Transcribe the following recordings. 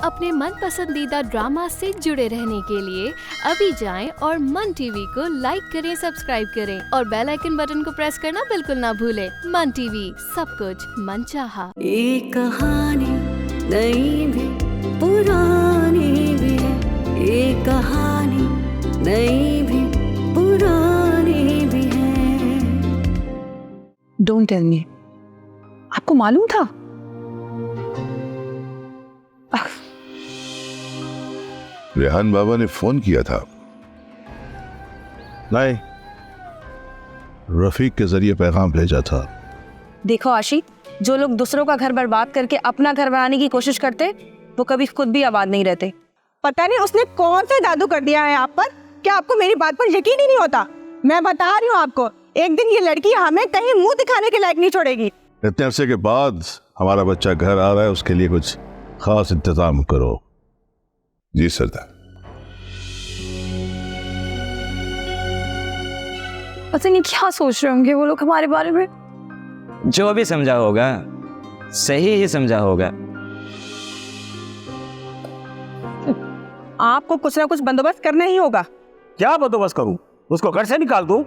अपने मन पसंदीदा ड्रामा से जुड़े रहने के लिए अभी जाएं और मन टीवी को लाइक करें, सब्सक्राइब करें और बेल आइकन बटन को प्रेस करना बिल्कुल ना भूलें। मन टीवी, सब कुछ मनचाहा। एक कहानी नई भी पुरानी भी है, एक कहानी नई भी पुरानी भी है। डोंट टेल मी, आपको मालूम था? रेहान बाबा ने फोन किया था। नहीं, रफीक के जरिए पैगाम भेजा था। देखो आशी, जो लोग दूसरों का घर बर्बाद करके अपना घर बनाने की कोशिश करते, वो कभी खुद भी आबाद नहीं रहते। पता नहीं उसने कौन सा जादू कर दिया है आप पर। क्या आपको मेरी बात पर यकीन ही नहीं होता? मैं बता रही हूँ आपको, एक दिन ये लड़की हमें कहीं मुंह दिखाने के लायक नहीं छोड़ेगी। इतने अरसे के बाद हमारा बच्चा घर आ रहा है, उसके लिए कुछ खास इंतजाम करो। जी सरदार। पता नहीं क्या सोच रहे होंगे वो लोग हमारे बारे में। जो भी समझा होगा सही ही समझा होगा। आपको कुछ ना कुछ बंदोबस्त करना ही होगा। क्या बंदोबस्त करूं? उसको घर से निकाल दूं?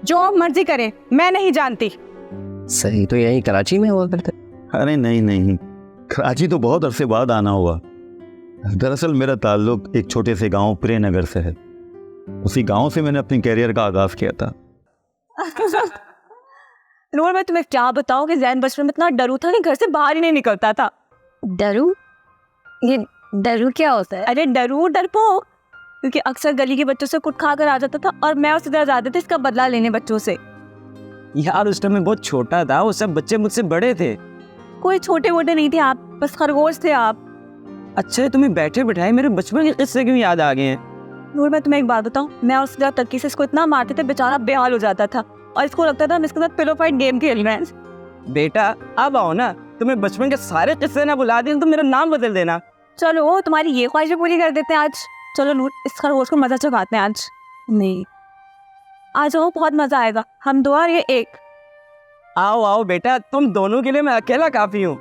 जो आप मर्जी करें, मैं नहीं जानती। सही तो यही कराची में हुआ करते। अरे नहीं, कराची तो बहुत अरसे बाद आना हुआ। दरअसल मेरा ताल्लुक एक छोटे से गांव प्रेमनगर से है। उसी गांव से मैंने अपने कैरियर का आगाज किया था। नूर, मैं तुम्हें क्या बताऊं कि जैन बचपन में इतना डरू था कि घर से बाहर ही नहीं निकलता था। डरू? ये डरू क्या होता है? अरे डरू डरपोक, क्योंकि अक्सर गली के बच्चों से कुट खा कर आ जाता था और मैं उससे तरह जाते थे इसका बदला लेने बच्चों से। यार उस टाइम में बहुत छोटा था, वो सब बच्चे मुझसे बड़े थे। कोई छोटे मोटे नहीं थे आप, बस खरगोश थे आप। अच्छा, तुम्हें बैठे बिठाए मेरे बचपन के किस्से क्यों याद आ गए हैं? नूर, मैं तुम्हें एक बात बताऊं, मैं उसके साथ तड़की से इसको इतना मारते थे, बेचारा बेहाल हो जाता था और इसको लगता था हम इसके साथ पिलो फाइट गेम खेल रहे हैं। बेटा अब आओ ना, तुम्हें बचपन के सारे किस्से ना बुला दें तो मेरा नाम बदल देना। चलो तुम्हारी ये ख्वाहिशें पूरी कर देते हैं आज। चलो नूर, इस खरगोश को मजा चखाते हैं आज। नहीं, आ जाओ, बहुत मजा आएगा। हम दो और ये एक। आओ आओ बेटा, तुम दोनों के लिए मैं अकेला काफी हूँ।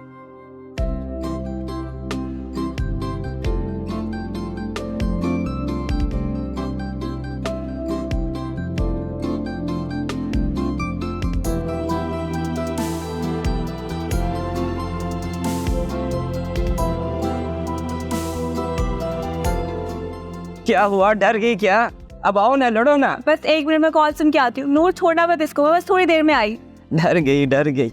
क्या हुआ, डर गई क्या? अब आओ ना, लड़ो ना। बस 1 मिनट में कॉल सुन के आती हूँ। नूर छोड़ना मत इसको, बस थोड़ी देर में आई। डर गई।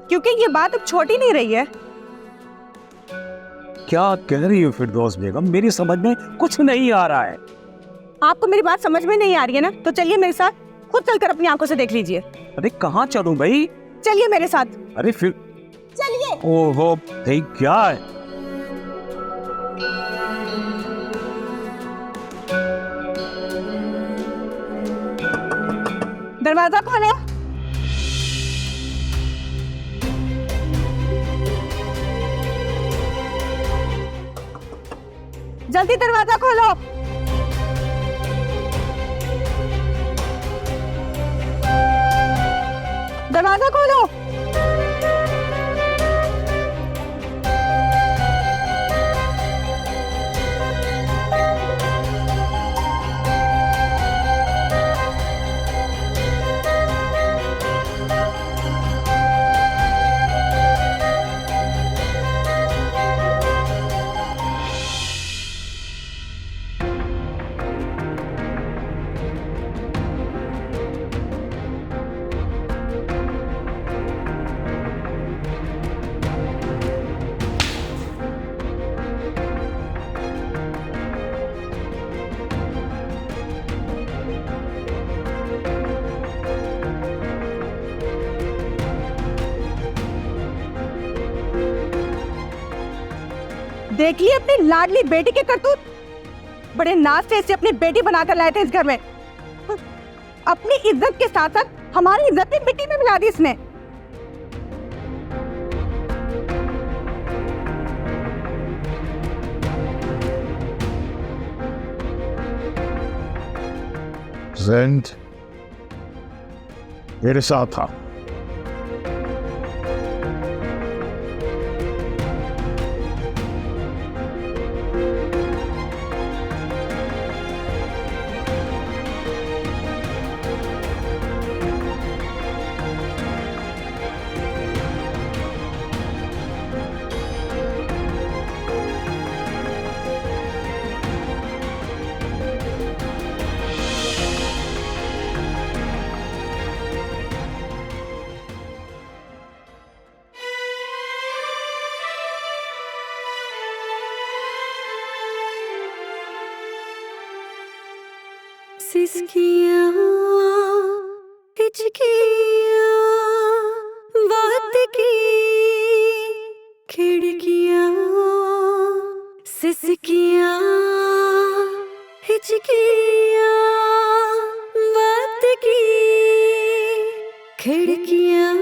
क्योंकि ये बात अब छोटी नहीं रही है। क्या कह रही हो फिरदौस बेगम? मेरी समझ में कुछ नहीं आ रहा है। आपको मेरी बात समझ में नहीं आ रही है ना, तो चलिए मेरे साथ, खुद चलकर अपनी आंखों से देख लीजिए। अरे कहाँ चलूं भाई? चलिए मेरे साथ। अरे फिर चलिए। ओहो भाई, क्या है? दरवाजा खोलो। जल्दी दरवाजा खोलो। दरवाजा खोलो। देख ली अपनी लाडली बेटी के करतूत। बड़े नाज से इसे अपनी बेटी बनाकर लाए थे इस घर में। अपनी इज्जत के साथ साथ हमारी इज्जत भी मिट्टी में मिला दी इसने। जैन मेरे साथ था। सिसकियाँ हिचकियाँ बात की खिड़कियाँ, सिसकियाँ हिचकियाँ बात की खिड़कियाँ,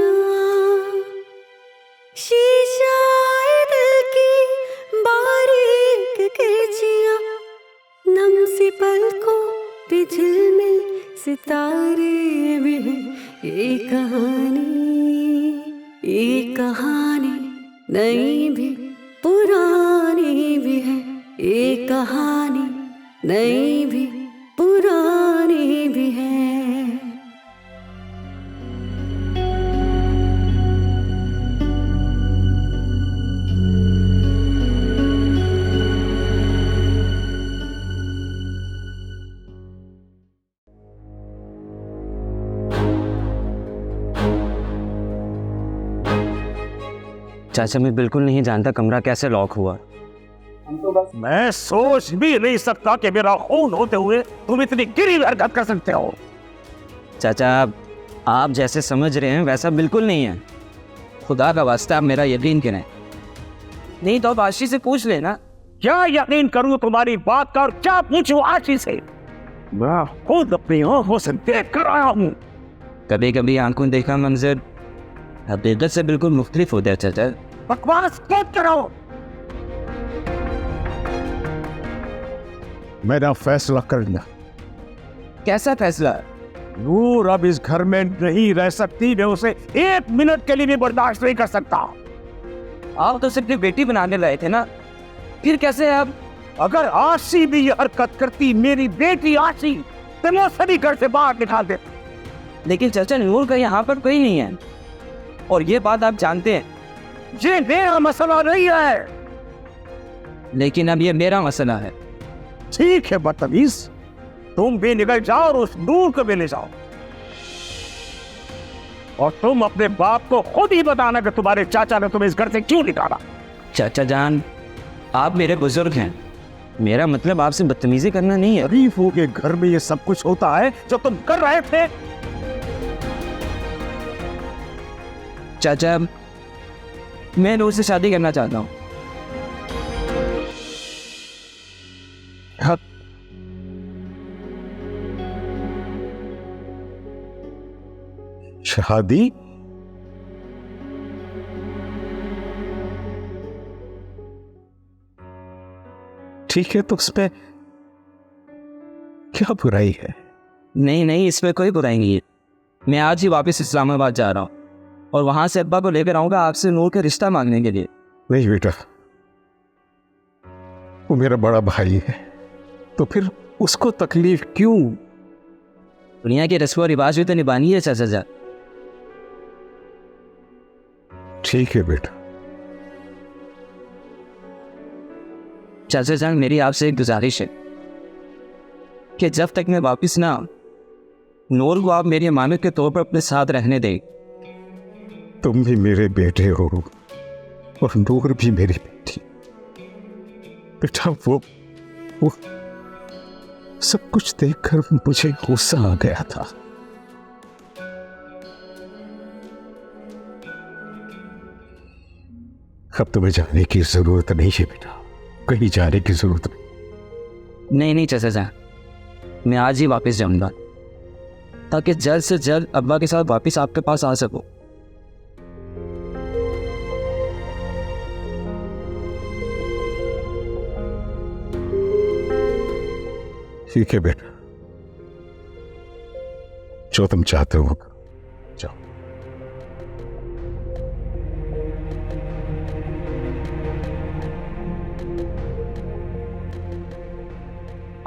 शीशा दिल की बारीक किरचियाँ, नम सी पलकों पे झिलमिल सितारे भी हैं। ये कहानी नई भी पुरानी भी है। ये कहानी नई भी पुरानी भी है। चाचा मैं बिल्कुल नहीं जानता कमरा कैसे लॉक हुआ। मैं सोच भी नहीं सकता कि मेरा खून होते हुए तुम इतनी गिरी हरकत कर सकते हो। चाचा आप जैसे समझ रहे हैं वैसा बिल्कुल नहीं है। खुदा का वास्ता आप मेरा यकीन करें। नहीं तो आप आशी से पूछ लेना। क्या यकीन करूं तुम्हारी बात का और क्या पूछूं आशी से? मैं खुद अपनी आंखों से देख कर आया हूं। कभी कभी आंखों देखा मंजर हकीकत से बिल्कुल मुख्तलिफ होता है चाचा। बकवास मत करो। मेरा फैसला कर लिया। कैसा फैसला? नूर अब इस घर में नहीं रह सकती। मैं उसे एक मिनट के लिए भी बर्दाश्त नहीं कर सकता। आप तो सिर्फ बेटी बनाने लाए थे ना, फिर कैसे आप? अगर आशी भी ये हरकत करती, मेरी बेटी आशी, तो मैं सभी घर से बाहर निकाल देता। लेकिन चाचा नूर का यहाँ पर कोई नहीं है और ये बात आप जानते हैं। ये मेरा मसला नहीं है। लेकिन अब ये मेरा मसला है। ठीक है बदतमीज, तुम भी निकल जाओ और उस नूर को भी ले जाओ। और तुम अपने बाप को खुद ही बताना कि तुम्हारे चाचा ने तुम्हें इस घर से क्यों निकाला। चाचा जान आप मेरे बुजुर्ग हैं, मेरा मतलब आपसे बदतमीजी करना नहीं है। शरीफों के घर में ये सब कुछ होता है जो तुम कर रहे थे। चाचा मैं नूर से शादी करना चाहता हूँ। शादी? ठीक है, तो उसमें क्या बुराई है? नहीं नहीं इसमें कोई बुराई नहीं है। मैं आज ही वापस इस्लामाबाद जा रहा हूँ और वहां से अब्बा को लेकर आऊंगा आपसे नूर का रिश्ता मांगने के लिए। नहीं बेटा, वो मेरा बड़ा भाई है, तो फिर उसको तकलीफ क्यों? दुनिया के रस्म और रिवाज भी तो निभानी है चाचा जा। ठीक है बेटा। चाचा जान मेरी आपसे एक गुजारिश है कि जब तक मैं वापस ना आऊं, नूर को आप मेरी अमानत के तौर पर अपने साथ रहने दें। तुम भी मेरे बेटे हो और नूर भी मेरी बेटी। बेटा वो सब कुछ देखकर मुझे गुस्सा आ गया था। अब तुम्हें जाने की जरूरत नहीं है बेटा। कहीं जाने की जरूरत नहीं। नहीं चाचा जान, मैं आज ही वापस जाऊंगा ताकि जल्द से जल्द अब्बा के साथ वापस आपके पास आ सकूं। ठीक है बेटा, जो तुम चाहते हो जाओ।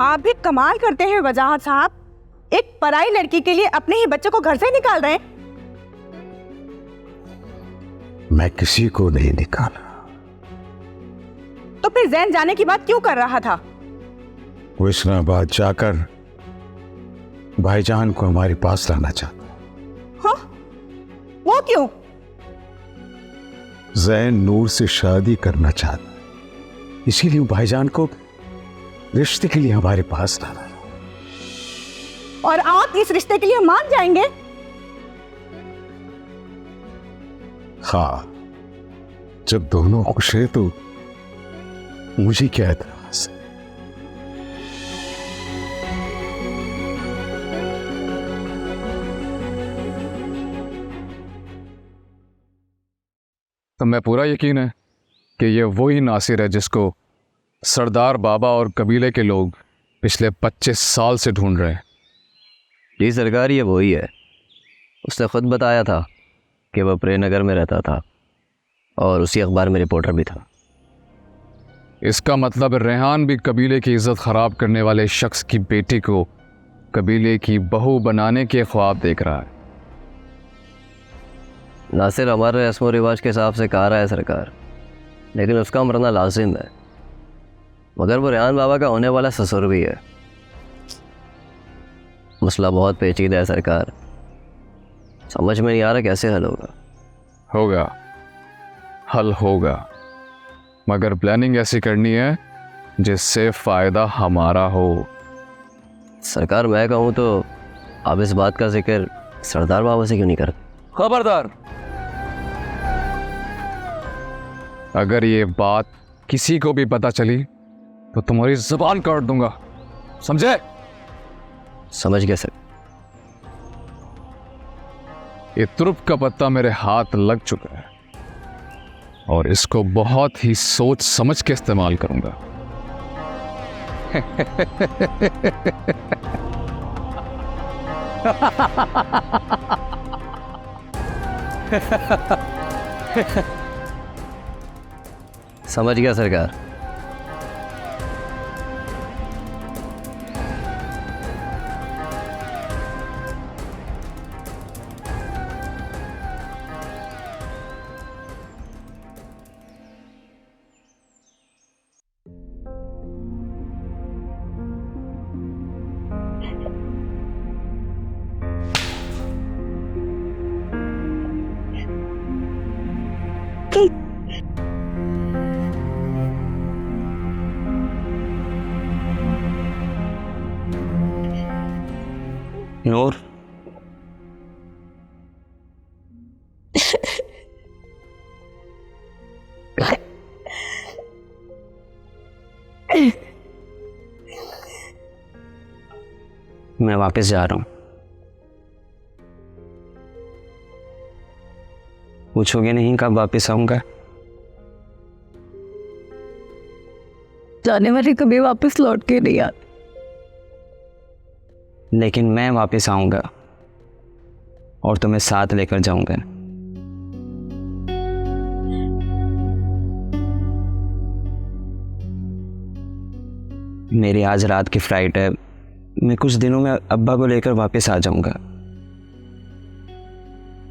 आप भी कमाल करते हैं वजाहत साहब, एक पराई लड़की के लिए अपने ही बच्चे को घर से निकाल रहे हैं। मैं किसी को नहीं निकाला। तो फिर जैन जाने की बात क्यों कर रहा था? वो इस्लामाबाद जाकर भाईजान को हमारे पास लाना चाहता है। हाँ? वो क्यों? जैन नूर से शादी करना चाहता है, इसीलिए वो भाईजान को रिश्ते के लिए हमारे पास लाना है। और आप इस रिश्ते के लिए मान जाएंगे? हाँ, जब दोनों खुश है तो मुझे क्या एतराज है। तो मैं पूरा यकीन है कि ये वही नासिर है जिसको सरदार बाबा और कबीले के लोग पिछले 25 साल से ढूंढ रहे हैं। जी सरकार, ये वही है। उसने खुद बताया था कि वह प्रेमनगर में रहता था और उसी अखबार में रिपोर्टर भी था। इसका मतलब रेहान भी कबीले की इज्जत खराब करने वाले शख्स की बेटी को कबीले की बहू बनाने के ख्वाब देख रहा है। नासिर हमारे रस्म व रिवाज के हिसाब से कहा रहा है सरकार, लेकिन उसका मरना लाजिम है। मगर वो रेहान बाबा का होने वाला ससुर भी है। मसला बहुत पेचीदा है सरकार, समझ में नहीं आ रहा कैसे हल होगा। होगा, हल होगा, मगर प्लानिंग ऐसी करनी है जिससे फ़ायदा हमारा हो। सरकार, मैं कहूँ तो आप इस बात का जिक्र सरदार बाबा से क्यों नहीं करते? खबरदार, अगर ये बात किसी को भी पता चली तो तुम्हारी जुबान काट दूंगा, समझे? समझ गया सर। ये तुरुप का पत्ता मेरे हाथ लग चुका है और इसको बहुत ही सोच समझ के इस्तेमाल करूंगा। समझ गया सरकार। नूर, मैं वापस जा रहा हूं। पूछोगे नहीं कब वापस आऊंगा? जाने वाले कभी वापस लौट के नहीं आते। लेकिन मैं वापस आऊंगा और तुम्हें साथ लेकर जाऊंगा। मेरी आज रात की फ्लाइट है, मैं कुछ दिनों में अब्बा को लेकर वापस आ जाऊंगा।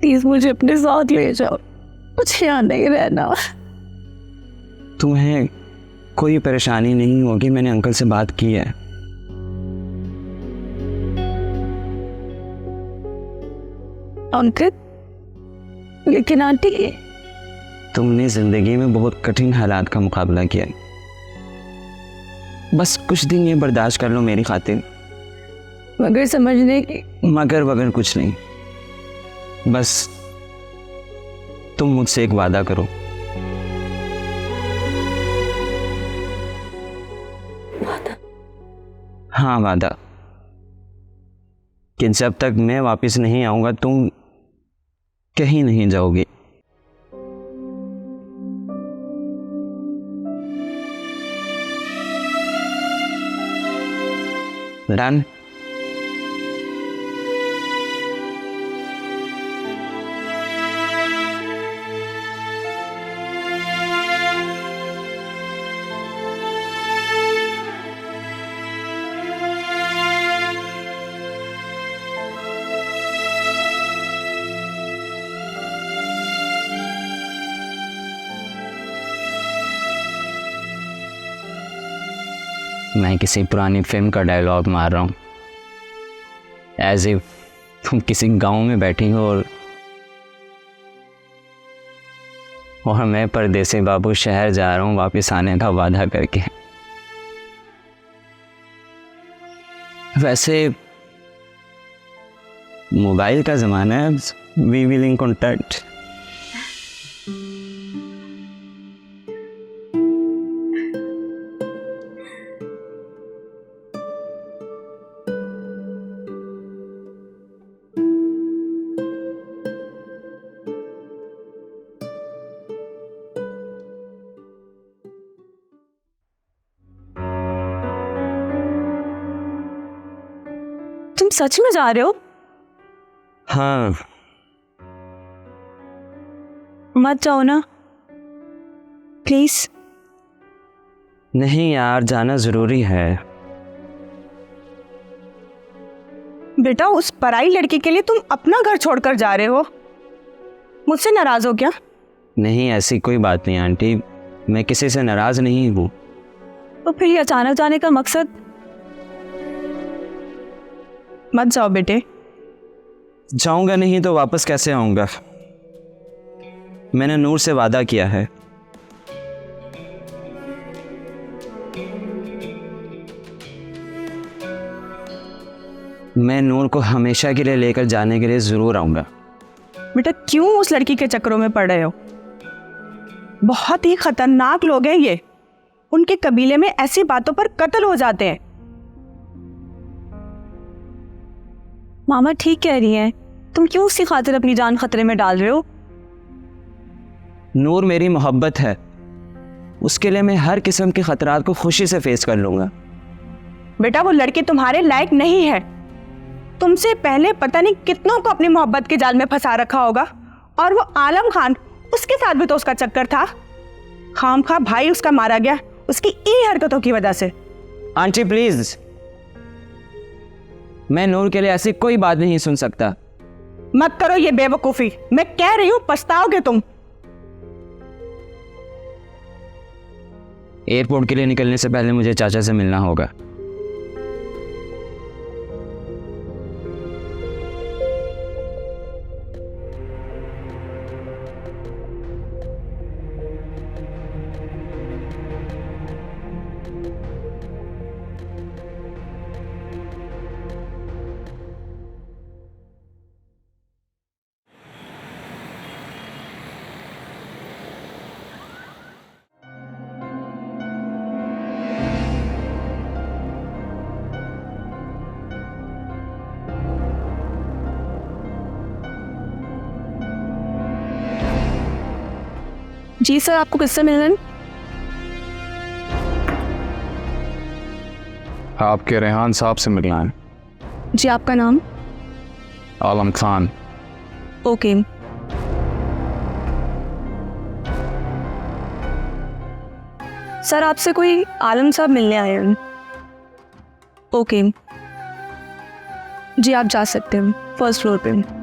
प्लीज मुझे अपने साथ ले जाओ, मुझे यहाँ नहीं रहना। तुम्हें कोई परेशानी नहीं होगी, मैंने अंकल से बात की है। अंकल? लेकिन आंटी, तुमने जिंदगी में बहुत कठिन हालात का मुकाबला किया, बस कुछ दिन ये बर्दाश्त कर लो मेरी खातिर। मगर समझने की मगर वगर कुछ नहीं, बस तुम मुझसे एक वादा करो। हाँ वादा कि जब तक मैं वापस नहीं आऊंगा तुम कहीं नहीं जाओगी। डन? मैं किसी पुरानी फिल्म का डायलॉग मार रहा हूँ, एज इफ तुम किसी गांव में बैठी हो और मैं परदेसी बाबू शहर जा रहा हूँ वापस आने का वादा करके। वैसे मोबाइल का ज़माना है, वी विल इन कॉन्टैक्ट। तुम सच में जा रहे हो? हाँ। मत जाओ ना प्लीज। नहीं यार, जाना जरूरी है। बेटा उस पराई लड़की के लिए तुम अपना घर छोड़कर जा रहे हो, मुझसे नाराज हो क्या? नहीं, ऐसी कोई बात नहीं आंटी, मैं किसी से नाराज नहीं हूँ। तो फिर ये अचानक जाने का मकसद? मत जाओ बेटे। जाऊंगा नहीं तो वापस कैसे आऊंगा? मैंने नूर से वादा किया है। मैं नूर को हमेशा के लिए लेकर जाने के लिए जरूर आऊंगा। बेटा क्यों उस लड़की के चक्करों में पड़ रहे हो? बहुत ही खतरनाक लोग हैं ये, उनके कबीले में ऐसी बातों पर कत्ल हो जाते हैं। मामा ठीक कह रही हैं, तुम क्यों उसकी खातिर अपनी जान खतरे में डाल रहे हो? नूर मेरी मोहब्बत है, उसके लिए मैं हर किस्म के खतरात को खुशी से फेस कर लूंगा। बेटा वो लड़की तुम्हारे लायक नहीं है, तुमसे पहले पता नहीं कितनों को अपनी मोहब्बत के जाल में फंसा रखा होगा। और वो आलम खान, उसके साथ भी तो उसका चक्कर था। खामखा भाई उसका मारा गया उसकी इन हरकतों की वजह से। आंटी प्लीज, मैं नूर के लिए ऐसी कोई बात नहीं सुन सकता। मत करो ये बेवकूफी, मैं कह रही हूं पछताओगे तुम। एयरपोर्ट के लिए निकलने से पहले मुझे चाचा से मिलना होगा। जी सर, आपको किससे मिलना है? आपके रेहान साहब से मिलना है। जी आपका नाम? आलम खान। ओके। सर आपसे कोई आलम साहब मिलने आए हैं। ओके जी, आप जा सकते हैं, फर्स्ट फ्लोर पे।